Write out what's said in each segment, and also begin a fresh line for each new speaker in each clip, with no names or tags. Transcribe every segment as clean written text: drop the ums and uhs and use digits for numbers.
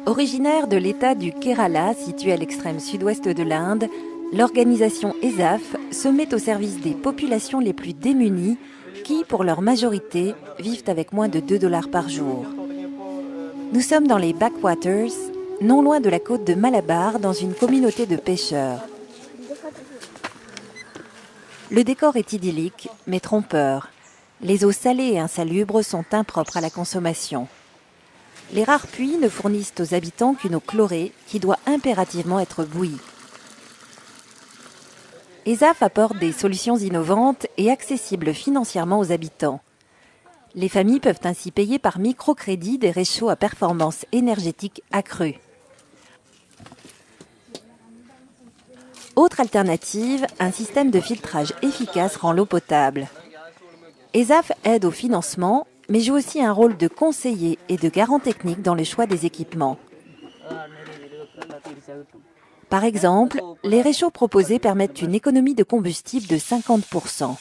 Originaire de l'État du Kerala, situé à l'extrême sud-ouest de l'Inde, l'organisation ESAF se met au service des populations les plus démunies qui, pour leur majorité, vivent avec moins de 2 $ par jour. Nous sommes dans les backwaters, non loin de la côte de Malabar, dans une communauté de pêcheurs. Le décor est idyllique, mais trompeur. Les eaux salées et insalubres sont impropres à la consommation. Les rares puits ne fournissent aux habitants qu'une eau chlorée qui doit impérativement être bouillie. ESAF apporte des solutions innovantes et accessibles financièrement aux habitants. Les familles peuvent ainsi payer par microcrédit des réchauds à performance énergétique accrue. Autre alternative, un système de filtrage efficace rend l'eau potable. ESAF aide au financement, mais joue aussi un rôle de conseiller et de garant technique dans le choix des équipements. Par exemple, les réchauds proposés permettent une économie de combustible de 50%.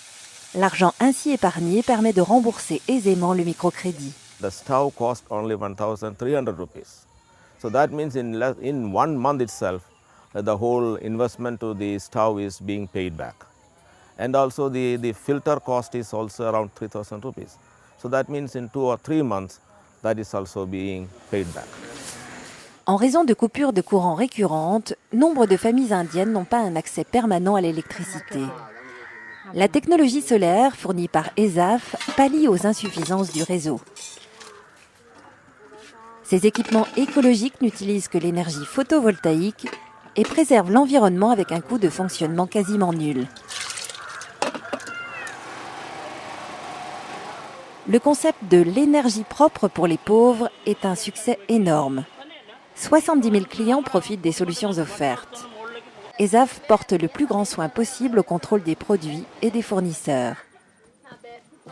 L'argent ainsi épargné permet de rembourser aisément le microcrédit.
The stove cost only 1,300 rupees. So that means in 1 month itself, the whole investment to the stove is being paid back. And also the filter cost is also around 3,000 rupees. So that means in 2 or 3 months, that is also being paid back.
En raison de coupures de courant récurrentes, nombre de familles indiennes n'ont pas un accès permanent à l'électricité. La technologie solaire fournie par ESAF pallie aux insuffisances du réseau. Ces équipements écologiques n'utilisent que l'énergie photovoltaïque et préservent l'environnement avec un coût de fonctionnement quasiment nul. Le concept de l'énergie propre pour les pauvres est un succès énorme. 70 000 clients profitent des solutions offertes. ESAF porte le plus grand soin possible au contrôle des produits et des fournisseurs.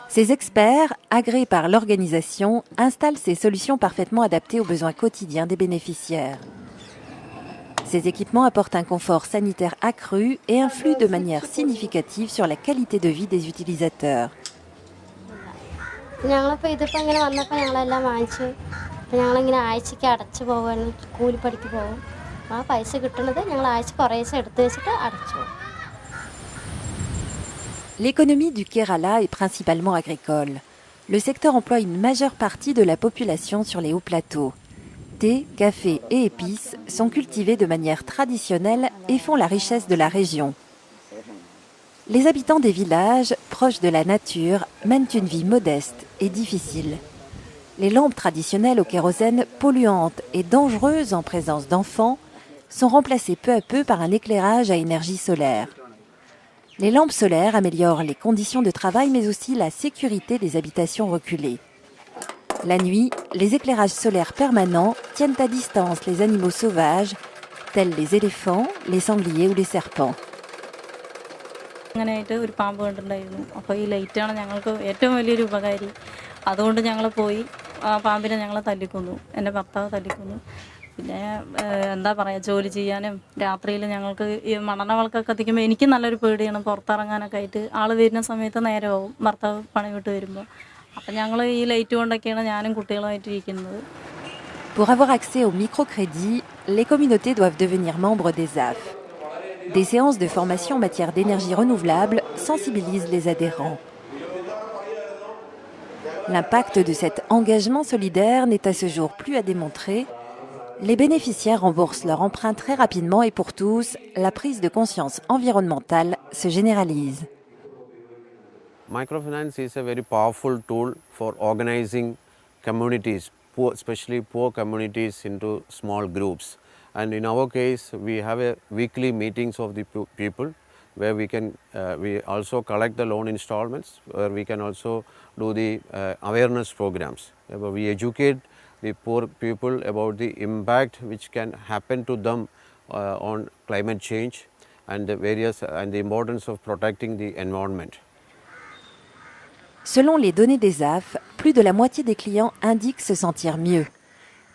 Ces experts, agréés par l'organisation, installent ces solutions parfaitement adaptées aux besoins quotidiens des bénéficiaires. Ces équipements apportent un confort sanitaire accru et influent de manière significative sur la qualité de vie des utilisateurs. L'économie du Kerala est principalement agricole. Le secteur emploie une majeure partie de la population sur les hauts plateaux. Thé, café et épices sont cultivés de manière traditionnelle et font la richesse de la région. Les habitants des villages, proches de la nature, mènent une vie modeste et difficile. Les lampes traditionnelles au kérosène, polluantes et dangereuses en présence d'enfants, sont remplacées peu à peu par un éclairage à énergie solaire. Les lampes solaires améliorent les conditions de travail mais aussi la sécurité des habitations reculées. La nuit, les éclairages solaires permanents tiennent à distance les animaux sauvages, tels les éléphants, les sangliers ou les serpents.
പിന്നെ എന്താ പറയുക ജോലി ചെയ്യാനും രാത്രിയിൽ ഞങ്ങൾക്ക് ഈ മണനവൾക്കൊക്കെ കത്തിക്കുമ്പോൾ എനിക്ക് നല്ലൊരു പേടിയാണ് പുറത്തിറങ്ങാനൊക്കെ ആയിട്ട് ആൾ വരുന്ന സമയത്ത് നേരമാവും ഭർത്താവ് പണി വിട്ട് വരുമ്പോൾ അപ്പം ഞങ്ങൾ ഈ ലൈറ്റ് കൊണ്ടൊക്കെയാണ് ഞാനും കുട്ടികളുമായിട്ട് ഇരിക്കുന്നത്.
Pour avoir accès au microcrédit, les communautés doivent devenir membres d'ESAF. Des séances de formation en matière d'énergie renouvelable sensibilisent les adhérents. L'impact de cet engagement solidaire n'est à ce jour plus à démontrer. Les bénéficiaires remboursent leur emprunt très rapidement et pour tous, la prise de conscience environnementale se généralise.
Microfinance is a very powerful tool for organizing communities, especially poor communities, into small groups. And in our case, we have a weekly meetings of the people where we also collect the loan installments, where we can also do the awareness programs. We educate the poor people about the impact which can happen to them on climate change and the importance of protecting the environment.
Selon les données d'ESAF, plus de la moitié des clients indiquent se sentir mieux.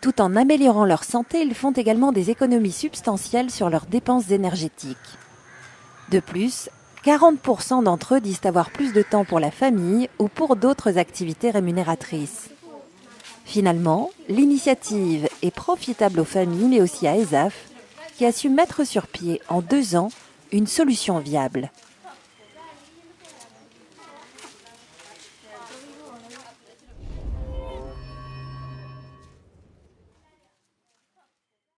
Tout en améliorant leur santé, ils font également des économies substantielles sur leurs dépenses énergétiques. De plus, 40% d'entre eux disent avoir plus de temps pour la famille ou pour d'autres activités rémunératrices. Finalement, l'initiative est profitable aux familles mais aussi à ESAF qui a su mettre sur pied en 2 ans une solution viable.